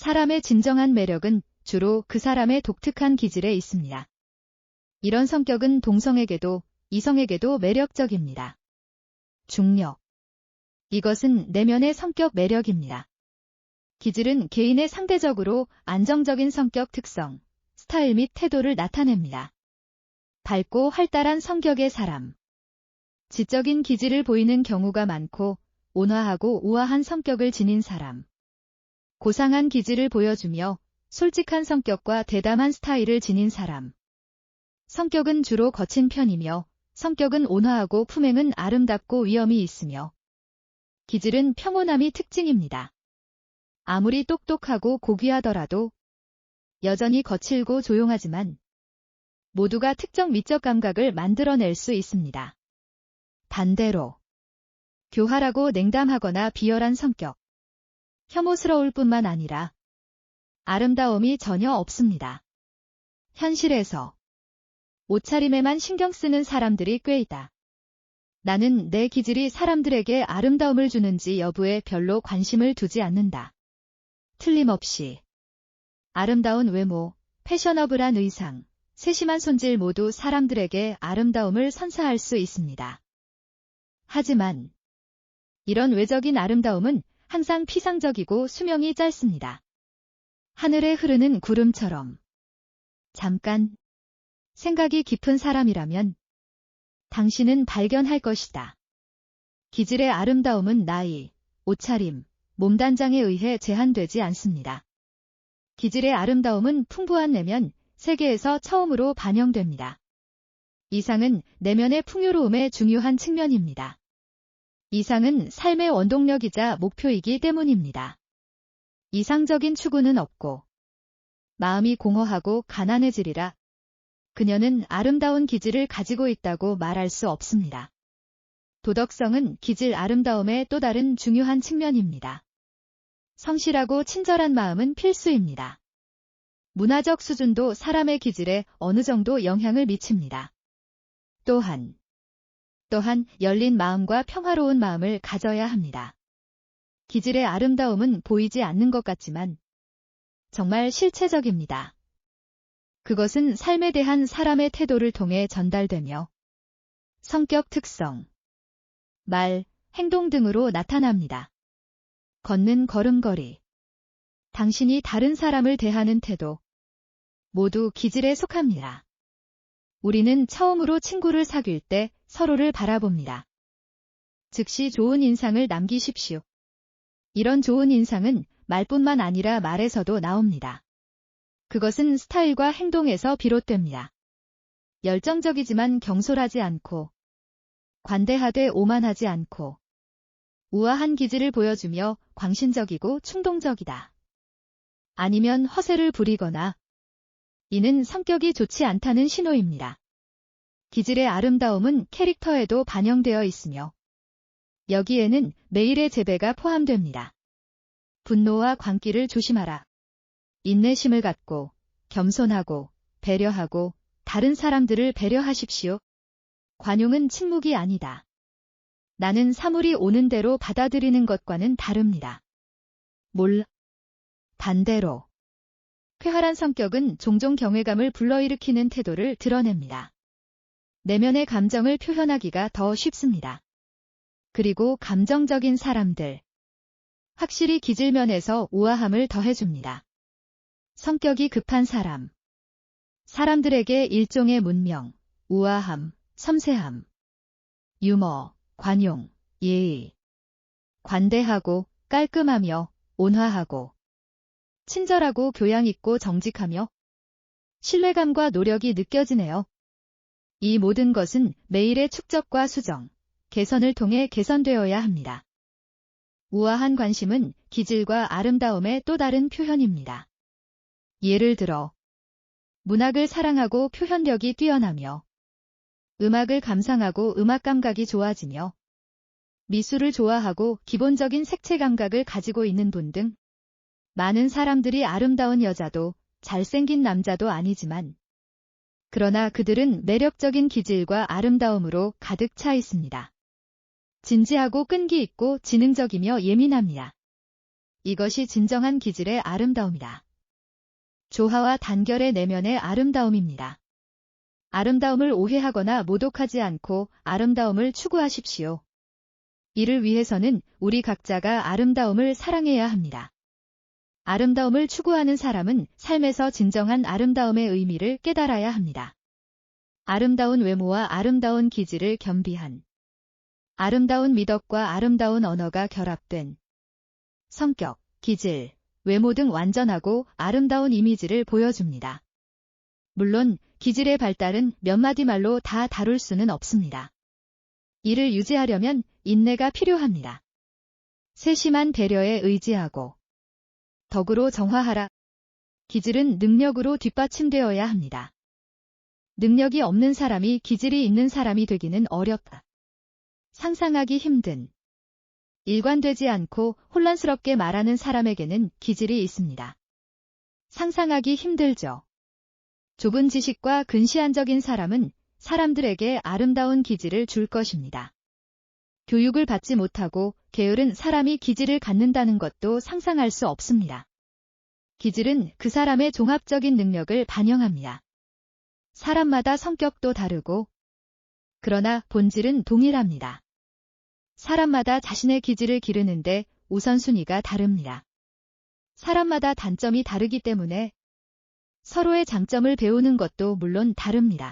사람의 진정한 매력은 주로 그 사람의 독특한 기질에 있습니다. 이런 성격은 동성에게도 이성에게도 매력적입니다. 중력. 이것은 내면의 성격 매력입니다. 기질은 개인의 상대적으로 안정적인 성격 특성, 스타일 및 태도를 나타냅니다. 밝고 활달한 성격의 사람. 지적인 기질을 보이는 경우가 많고 온화하고 우아한 성격을 지닌 사람. 고상한 기질을 보여주며 솔직한 성격과 대담한 스타일을 지닌 사람. 성격은 주로 거친 편이며 성격은 온화하고 품행은 아름답고 위엄이 있으며 기질은 평온함이 특징입니다. 아무리 똑똑하고 고귀하더라도 여전히 거칠고 조용하지만 모두가 특정 미적 감각을 만들어낼 수 있습니다. 반대로 교활하고 냉담하거나 비열한 성격. 혐오스러울 뿐만 아니라 아름다움이 전혀 없습니다. 현실에서 옷차림에만 신경 쓰는 사람들이 꽤 있다. 나는 내 기질이 사람들에게 아름다움을 주는지 여부에 별로 관심을 두지 않는다. 틀림없이 아름다운 외모, 패셔너블한 의상, 세심한 손질 모두 사람들에게 아름다움을 선사할 수 있습니다. 하지만 이런 외적인 아름다움은 항상 피상적이고 수명이 짧습니다. 하늘에 흐르는 구름처럼 잠깐 생각이 깊은 사람이라면 당신은 발견할 것이다. 기질의 아름다움은 나이, 옷차림, 몸단장에 의해 제한되지 않습니다. 기질의 아름다움은 풍부한 내면, 세계에서 처음으로 반영됩니다. 이상은 내면의 풍요로움의 중요한 측면입니다. 이상은 삶의 원동력이자 목표이기 때문입니다. 이상적인 추구는 없고 마음이 공허하고 가난해지리라. 그녀는 아름다운 기질을 가지고 있다고 말할 수 없습니다. 도덕성은 기질 아름다움의 또 다른 중요한 측면입니다. 성실하고 친절한 마음은 필수입니다. 문화적 수준도 사람의 기질에 어느 정도 영향을 미칩니다. 또한 열린 마음과 평화로운 마음을 가져야 합니다. 기질의 아름다움은 보이지 않는 것 같지만 정말 실체적입니다. 그것은 삶에 대한 사람의 태도를 통해 전달되며 성격 특성, 말, 행동 등으로 나타납니다. 걷는 걸음걸이, 당신이 다른 사람을 대하는 태도, 모두 기질에 속합니다. 우리는 처음으로 친구를 사귈 때 서로를 바라봅니다. 즉시 좋은 인상을 남기십시오. 이런 좋은 인상은 말뿐만 아니라 말에서도 나옵니다. 그것은 스타일과 행동에서 비롯됩니다. 열정적이지만 경솔하지 않고, 관대하되 오만하지 않고, 우아한 기질을 보여주며 광신적이고 충동적이다. 아니면 허세를 부리거나, 이는 성격이 좋지 않다는 신호입니다. 기질의 아름다움은 캐릭터에도 반영되어 있으며, 여기에는 매일의 재배가 포함됩니다. 분노와 광기를 조심하라. 인내심을 갖고, 겸손하고, 배려하고, 다른 사람들을 배려하십시오. 관용은 침묵이 아니다. 나는 사물이 오는 대로 받아들이는 것과는 다릅니다. 반대로. 쾌활한 성격은 종종 경외감을 불러일으키는 태도를 드러냅니다. 내면의 감정을 표현하기가 더 쉽습니다. 그리고 감정적인 사람들. 확실히 기질면에서 우아함을 더해줍니다. 성격이 급한 사람. 사람들에게 일종의 문명, 우아함, 섬세함, 유머, 관용, 예의. 관대하고 깔끔하며 온화하고 친절하고 교양있고 정직하며 신뢰감과 노력이 느껴지네요. 이 모든 것은 매일의 축적과 수정, 개선을 통해 개선되어야 합니다. 우아한 관심은 기질과 아름다움의 또 다른 표현입니다. 예를 들어 문학을 사랑하고 표현력이 뛰어나며 음악을 감상하고 음악 감각이 좋아지며 미술을 좋아하고 기본적인 색채 감각을 가지고 있는 분 등 많은 사람들이 아름다운 여자도 잘생긴 남자도 아니지만 그러나 그들은 매력적인 기질과 아름다움으로 가득 차 있습니다. 진지하고 끈기 있고 지능적이며 예민합니다. 이것이 진정한 기질의 아름다움이다. 조화와 단결의 내면의 아름다움입니다. 아름다움을 오해하거나 모독하지 않고 아름다움을 추구하십시오. 이를 위해서는 우리 각자가 아름다움을 사랑해야 합니다. 아름다움을 추구하는 사람은 삶에서 진정한 아름다움의 의미를 깨달아야 합니다. 아름다운 외모와 아름다운 기질을 겸비한 아름다운 미덕과 아름다운 언어가 결합된 성격, 기질, 외모 등 완전하고 아름다운 이미지를 보여줍니다. 물론 기질의 발달은 몇 마디 말로 다 다룰 수는 없습니다. 이를 유지하려면 인내가 필요합니다. 세심한 배려에 의지하고 덕으로 정화하라. 기질은 능력으로 뒷받침되어야 합니다. 능력이 없는 사람이 기질이 있는 사람이 되기는 어렵다. 상상하기 힘든, 일관되지 않고 혼란스럽게 말하는 사람에게는 기질이 있습니다. 상상하기 힘들죠. 좁은 지식과 근시안적인 사람은 사람들에게 아름다운 기질을 줄 것입니다. 교육을 받지 못하고 게으른 사람이 기질을 갖는다는 것도 상상할 수 없습니다. 기질은 그 사람의 종합적인 능력을 반영합니다. 사람마다 성격도 다르고 그러나 본질은 동일합니다. 사람마다 자신의 기질을 기르는데 우선순위가 다릅니다. 사람마다 단점이 다르기 때문에 서로의 장점을 배우는 것도 물론 다릅니다.